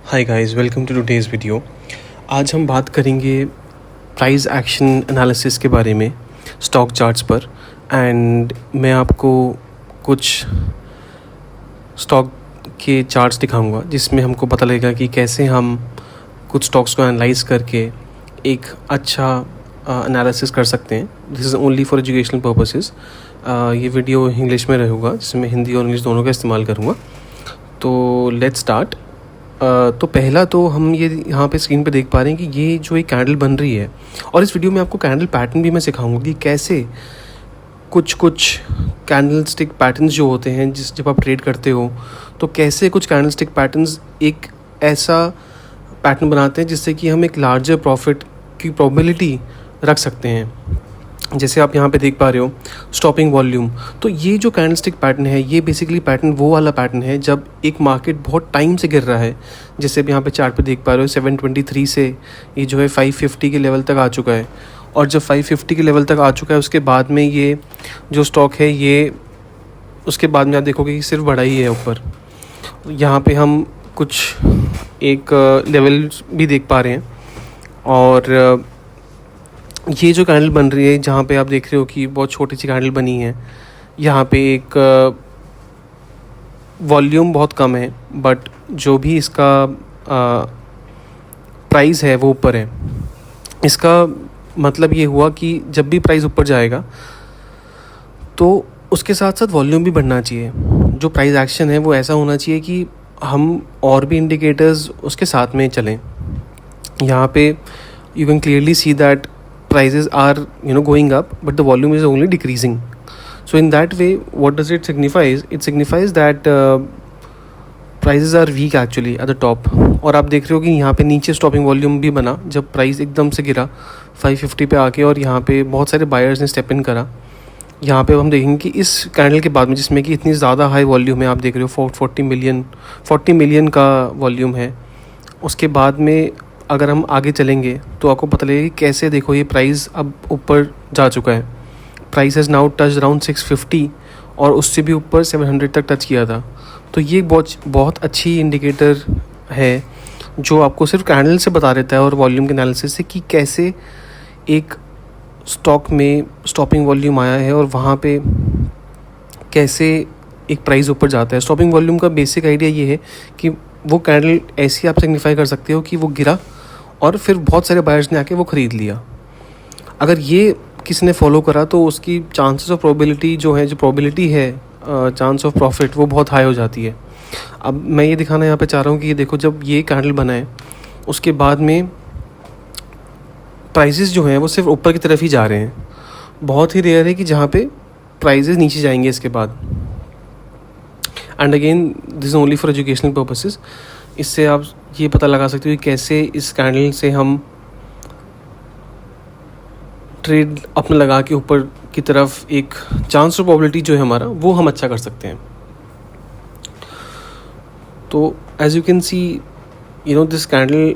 Hi guys, welcome to today's video. आज हम बात करेंगे प्राइस एक्शन एनालिसिस के बारे में स्टॉक चार्ट्स पर। एंड मैं आपको कुछ स्टॉक के चार्ट्स दिखाऊंगा जिसमें हमको पता लगेगा कि कैसे हम कुछ स्टॉक्स को एनालाइज करके एक अच्छा एनालिसिस कर सकते हैं। This is only for educational purposes. ये वीडियो इंग्लिश में रहेगा जिसमें हिंदी और इंग्लिश दोनों का इस्तेमाल करूँगा। तो लेट्स स्टार्ट। तो पहला तो हम ये यहाँ पे स्क्रीन पे देख पा रहे हैं कि ये जो एक कैंडल बन रही है, और इस वीडियो में आपको कैंडल पैटर्न भी मैं सिखाऊंगा कि कैसे कुछ कैंडल स्टिक पैटर्न्स जो होते हैं जब आप ट्रेड करते हो तो कैसे कुछ कैंडल स्टिक पैटर्न्स एक ऐसा पैटर्न बनाते हैं जिससे कि हम एक लार्जर प्रॉफिट की प्रोबेबिलिटी रख सकते हैं। जैसे आप यहाँ पे देख पा रहे हो स्टॉपिंग वॉल्यूम। तो ये जो कैंडलस्टिक पैटर्न है ये बेसिकली पैटर्न वो वाला पैटर्न है जब एक मार्केट बहुत टाइम से गिर रहा है। जैसे अब यहाँ पे चार्ट पे देख पा रहे हो 723 से ये जो है 550 के लेवल तक आ चुका है, और जब 550 के लेवल तक आ चुका है उसके बाद में ये जो स्टॉक है ये उसके बाद में आप देखोगे कि सिर्फ बढ़ा ही है ऊपर। यहाँ पर हम कुछ एक लेवल भी देख पा रहे हैं, और ये जो कैंडल बन रही है जहाँ पे आप देख रहे हो कि बहुत छोटी सी कैंडल बनी है, यहाँ पे एक वॉल्यूम बहुत कम है बट जो भी इसका प्राइस है वो ऊपर है। इसका मतलब ये हुआ कि जब भी प्राइस ऊपर जाएगा तो उसके साथ साथ वॉल्यूम भी बढ़ना चाहिए। जो प्राइस एक्शन है वो ऐसा होना चाहिए कि हम और भी इंडिकेटर्स उसके साथ में चलें। यहाँ पे you can clearly see that prices are going up but the volume is only decreasing. So in that way what does it signifies? It signifies that prices are weak actually at the top। और आप देख रहे हो कि यहाँ पे नीचे stopping volume भी बना जब प्राइस एकदम से गिरा 550 पे आके, और यहाँ पे बहुत सारे बायर्स ने स्टेप इन करा। यहाँ पे हम देखेंगे कि इस कैंडल के बाद में जिसमें कि इतनी ज़्यादा हाई वॉल्यूम है, आप देख रहे हो 40 मिलियन का वॉल्यूम है, उसके बाद में अगर हम आगे चलेंगे तो आपको पता लगेगा कि कैसे देखो ये प्राइस अब ऊपर जा चुका है। Price has now touch around 650 और उससे भी ऊपर 700 तक टच किया था। तो ये बहुत अच्छी इंडिकेटर है जो आपको सिर्फ कैंडल से बता देता है और वॉल्यूम के एनालिसिस से कि कैसे एक स्टॉक में स्टॉपिंग वॉल्यूम आया है और वहाँ पे कैसे एक प्राइस ऊपर जाता है। स्टॉपिंग वॉल्यूम का बेसिक आइडिया ये है कि वो कैंडल ऐसी आप सिग्निफाई कर सकते हो कि वो गिरा और फिर बहुत सारे बायर्स ने आके वो ख़रीद लिया। अगर ये किसी ने फॉलो करा तो उसकी चांसेस ऑफ प्रोबेबिलिटी जो प्रोबेबिलिटी है चांस ऑफ प्रॉफिट वो बहुत हाई हो जाती है। अब मैं ये दिखाना यहाँ पे चाह रहा हूँ कि ये देखो जब ये कैंडल बना है उसके बाद में प्राइसेस जो हैं वो सिर्फ ऊपर की तरफ ही जा रहे हैं। बहुत ही रेयर है कि जहाँ पे प्राइसेस नीचे जाएंगे इसके बाद। And again this is only for educational purposes. इससे आप ये पता लगा सकते हो कि कैसे इस कैंडल से हम ट्रेड अपना लगा के ऊपर की तरफ एक चांस ऑफ प्रोबेबिलिटी जो है हमारा वो हम अच्छा कर सकते हैं। तो as you can see this candle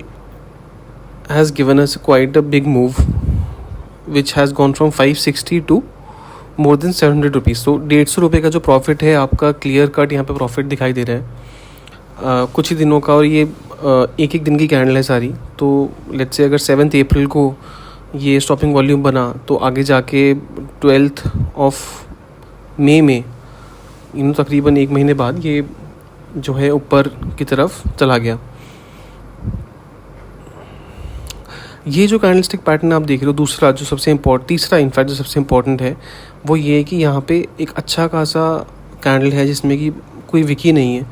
has given us quite a big move which has gone from 560 to more than 700 rupees. तो 150 रुपये का जो प्रॉफिट है आपका क्लियर कट यहाँ पे प्रॉफिट दिखाई दे रहा है कुछ ही दिनों का। और ये एक दिन की कैंडल है सारी। तो लेट्स से अगर 7 अप्रैल को ये स्टॉपिंग वॉल्यूम बना तो आगे जाके 12 मई में तकरीबन 1 महीने बाद ये जो है ऊपर की तरफ चला गया। ये जो कैंडलस्टिक पैटर्न आप देख रहे हो तीसरा जो सबसे इम्पॉर्टेंट है वो ये है कि यहाँ पे एक अच्छा खासा कैंडल है जिसमें कि कोई विकी नहीं है,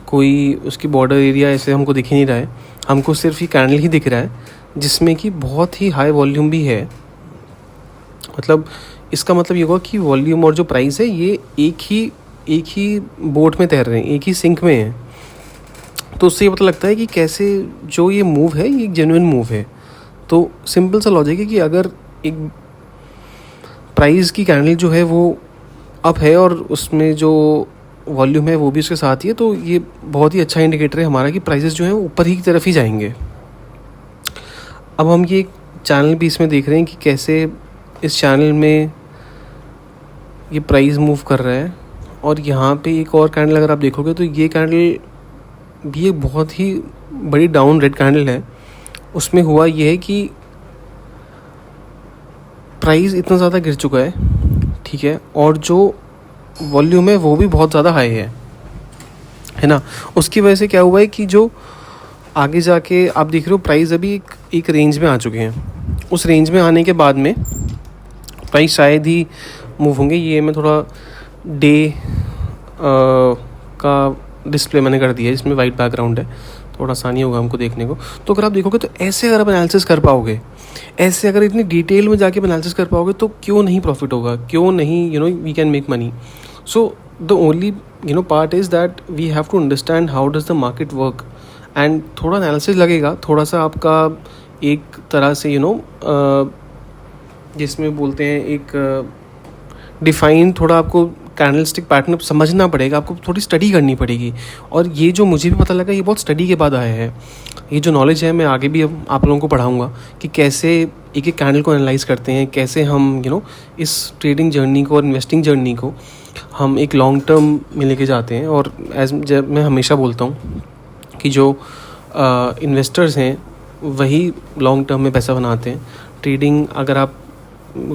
कोई उसकी बॉर्डर एरिया ऐसे हमको दिख ही नहीं रहा है। हमको सिर्फ ये कैंडल ही दिख रहा है जिसमें कि बहुत ही हाई वॉल्यूम भी है। मतलब इसका मतलब ये होगा कि वॉल्यूम और जो प्राइस है ये एक ही बोट में तैर रहे हैं, एक ही सिंक में है। तो उससे ये पता लगता है कि कैसे जो ये मूव है ये एक जेन्युइन मूव है। तो सिंपल सा लॉजिक है कि अगर एक प्राइस की कैंडल जो है वो अप है और उसमें जो वॉल्यूम है वो भी उसके साथ ही है, तो ये बहुत ही अच्छा इंडिकेटर है हमारा कि प्राइसेस जो हैं ऊपर ही की तरफ ही जाएंगे। अब हम ये चैनल भी इसमें देख रहे हैं कि कैसे इस चैनल में ये प्राइस मूव कर रहा है। और यहाँ पे एक और कैंडल अगर आप देखोगे तो ये कैंडल भी एक बहुत ही बड़ी डाउन रेड कैंडल है, उसमें हुआ ये है कि प्राइस इतना ज़्यादा गिर चुका है, ठीक है, और जो वॉल्यूम है वो भी बहुत ज़्यादा हाई है ना। उसकी वजह से क्या हुआ है कि जो आगे जाके आप देख रहे हो प्राइस अभी एक रेंज में आ चुके हैं। उस रेंज में आने के बाद में प्राइस शायद ही मूव होंगे। ये मैं थोड़ा डे का डिस्प्ले मैंने कर दिया है, इसमें वाइट बैकग्राउंड है, थोड़ा आसानी होगा हमको देखने को। तो अगर आप देखोगे तो ऐसे अगर आप एनालिसिस कर पाओगे, ऐसे अगर इतनी डिटेल में जाके एनालिसिस कर पाओगे तो क्यों नहीं प्रॉफिट होगा, क्यों नहीं we can make money. So the only part is that we have to understand how does the market work, and थोड़ा एनालिसिस लगेगा, थोड़ा सा आपका एक तरह से जिसमें बोलते हैं एक डिफाइन थोड़ा आपको कैंडलस्टिक पैटर्न समझना पड़ेगा, आपको थोड़ी स्टडी करनी पड़ेगी। और ये जो मुझे भी पता लगा ये बहुत स्टडी के बाद आया है। ये जो नॉलेज है मैं आगे भी अब आप लोगों को पढ़ाऊँगा कि कैसे एक एक कैंडल को एनालाइज करते हैं, कैसे हम इस ट्रेडिंग जर्नी को और इन्वेस्टिंग जर्नी को हम एक लॉन्ग टर्म में लेके जाते हैं। और जब मैं हमेशा बोलता हूँ कि जो इन्वेस्टर्स हैं वही लॉन्ग टर्म में पैसा बनाते हैं। ट्रेडिंग अगर आप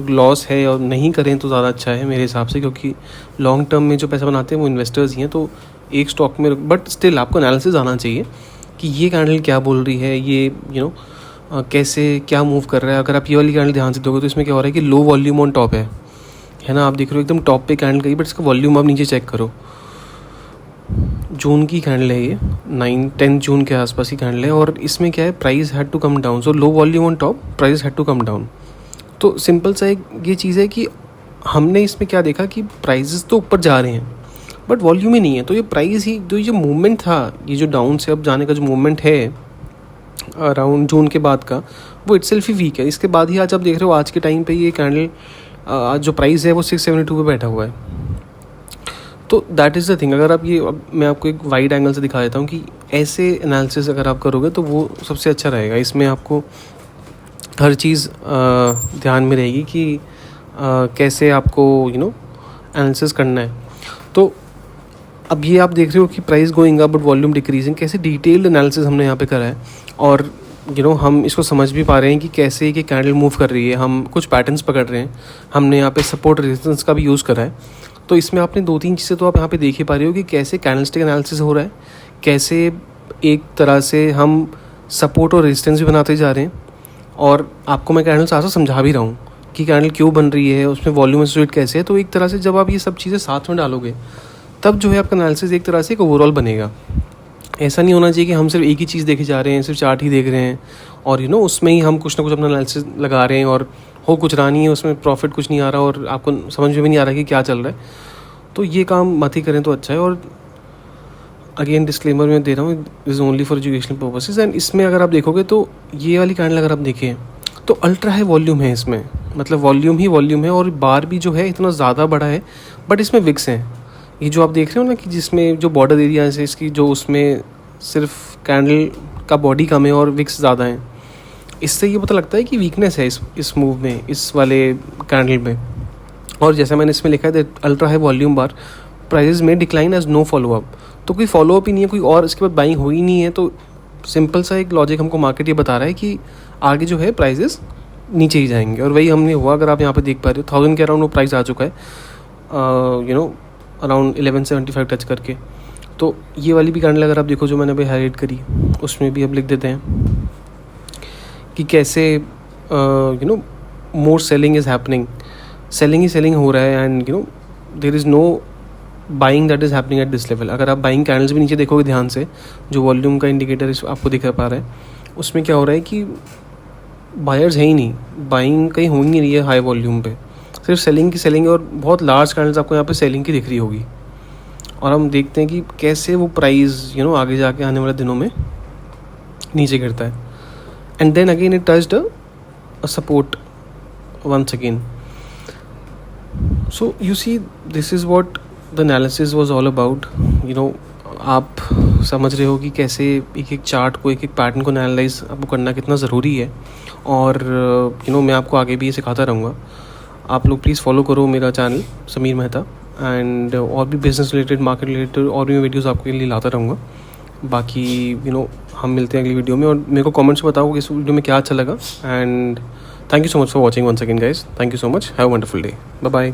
लॉस है और नहीं करें तो ज़्यादा अच्छा है मेरे हिसाब से, क्योंकि लॉन्ग टर्म में जो पैसा बनाते हैं वो इन्वेस्टर्स ही हैं। तो एक स्टॉक में बट स्टिल आपको एनालिसिस आना चाहिए कि ये कैंडल क्या बोल रही है, ये कैसे क्या मूव कर रहा है। अगर आप ये वाली कैंडल ध्यान से देखोगे तो इसमें क्या हो रहा है कि लो वॉल्यूम ऑन टॉप है ना, आप देख रहे हो एकदम टॉप पे कैंडल गई, बट इसका वॉल्यूम आप नीचे चेक करो। जून की कैंडल है ये, 9-10 जून के आसपास की कैंडल है, और इसमें क्या है, price had to come down. So low volume on top, price had to come down. तो सिंपल सा एक ये चीज़ है कि हमने इसमें क्या देखा कि प्राइसेस तो ऊपर जा रहे हैं बट वॉल्यूम ही नहीं है। तो ये प्राइस ही जो ये मूवमेंट था, ये जो डाउन से अप जाने का जो मूवमेंट है अराउंड जून के बाद का, वो इटसेल्फ ही वीक है। इसके बाद ही आज आप देख रहे हो आज के टाइम पे ये कैंडल आज जो प्राइस है वो 672 पे बैठा हुआ है। तो दैट इज़ द थिंग। अगर आप अब मैं आपको एक वाइड एंगल से दिखा देता हूँ कि ऐसे एनालिसिस अगर आप करोगे तो वो सबसे अच्छा रहेगा। इसमें आपको हर चीज़ ध्यान में रहेगी कि कैसे आपको एनालिसिस करना है। तो अब ये आप देख रहे हो कि price going up but volume decreasing, कैसे डिटेल्ड एनालिसिस हमने यहाँ पे करा है। और हम इसको समझ भी पा रहे हैं कि कैसे ये कैंडल मूव कर रही है, हम कुछ पैटर्न्स पकड़ रहे हैं, हमने यहाँ पे सपोर्ट रेजिस्टेंस का भी यूज़ करा है। तो इसमें आपने 2-3 चीज़ें तो आप यहाँ पे देख ही पा रहे हो कि कैसे कैंडलस्टिक एनालिसिस हो रहा है, कैसे एक तरह से हम सपोर्ट और रेजिस्टेंस भी बनाते जा रहे हैं। और आपको मैं कैंडल साथ साथ समझा भी रहा हूँ कि कैंडल क्यों बन रही है, उसमें वॉल्यूम एसोसिएट कैसे है। तो एक तरह से जब आप ये सब चीज़ें साथ में डालोगे तब जो है आपका एनालिसिस एक तरह से एक ओवरऑल बनेगा। ऐसा नहीं होना चाहिए कि हम सिर्फ एक ही चीज़ देखे जा रहे हैं, सिर्फ चार्ट ही देख रहे हैं और उसमें ही हम कुछ ना कुछ अपना एनालिसिस लगा रहे हैं और हो कुछ रहा नहीं है, उसमें प्रॉफिट कुछ नहीं आ रहा और आपको समझ में भी नहीं आ रहा कि क्या चल रहा है। तो ये काम मत ही करें तो अच्छा है। और अगेन डिस्क्लेमर मैं दे रहा हूँ, is only for educational purposes. And इसमें अगर आप देखोगे तो ये वाली कैंडल अगर आप देखें तो अल्ट्रा हाई वॉल्यूम है इसमें, मतलब वॉल्यूम ही वॉल्यूम है और बार भी जो है इतना ज़्यादा बड़ा है, बट इसमें विक्स हैं। ये जो आप देख रहे हो ना कि जिसमें जो बॉर्डर एरिया है इसकी, जो उसमें सिर्फ कैंडल का बॉडी कम है और विक्स ज़्यादा हैं, इससे ये पता लगता है कि वीकनेस है इस मूव में, इस वाले कैंडल में। और जैसा मैंने इसमें लिखा है अल्ट्रा हाई वॉल्यूम बार प्राइजेज में डिक्लाइन एज नो फॉलोअप। तो कोई फॉलोअप ही नहीं है, कोई और इसके बाद बाइंग हुई नहीं है। तो सिंपल सा एक लॉजिक हमको मार्केट ये बता रहा है कि आगे जो है प्राइजेस नीचे ही जाएंगे। और वही हमने हुआ, अगर आप यहाँ पे देख पा रहे हो 1000 के अराउंड वो प्राइस आ चुका है, अराउंड 1175 टच करके। तो ये वाली भी कैंडल अगर आप देखो जो मैंने अभी हाईलाइट करी, उसमें भी अब लिख देते हैं कि कैसे more selling is happening, selling ही सेलिंग हो रहा है and there is no buying that is happening at this level. अगर आप बाइंग कैंडल्स भी नीचे देखोगे ध्यान से, जो वॉल्यूम का इंडिकेटर आपको दिख पा रहा है, उसमें क्या हो रहा है कि बायर्स है ही नहीं, बाइंग कहीं हो ही नहीं रही है हाई वॉल्यूम पे, सिर्फ सेलिंग की सेलिंग है। और बहुत लार्ज कैंडल्स आपको यहाँ पे सेलिंग की दिख रही होगी। और हम देखते हैं कि कैसे वो प्राइस आगे जाके आने वाले दिनों में नीचे गिरता है। And then again it touched a support once again. So you see this is what the analysis was all about. आप समझ रहे हो कि कैसे एक एक चार्ट को, एक एक पैटर्न को एनालाइज आपको करना कितना ज़रूरी है। और मैं आपको आगे भी ये सिखाता रहूँगा। आप लोग प्लीज़ फॉलो करो मेरा चैनल समीर मेहता, एंड और भी बिज़नेस रिलेटेड, मार्केट रिलेटेड और भी वीडियोज़ आपके लिए लाता रहूँगा। बाकी हम मिलते हैं अगली वीडियो में, और मेरे को कमेंट्स में बताओ कि इस वीडियो में क्या अच्छा लगा। And thank you so much for watching one second guys, thank you so much, have a wonderful day, bye bye.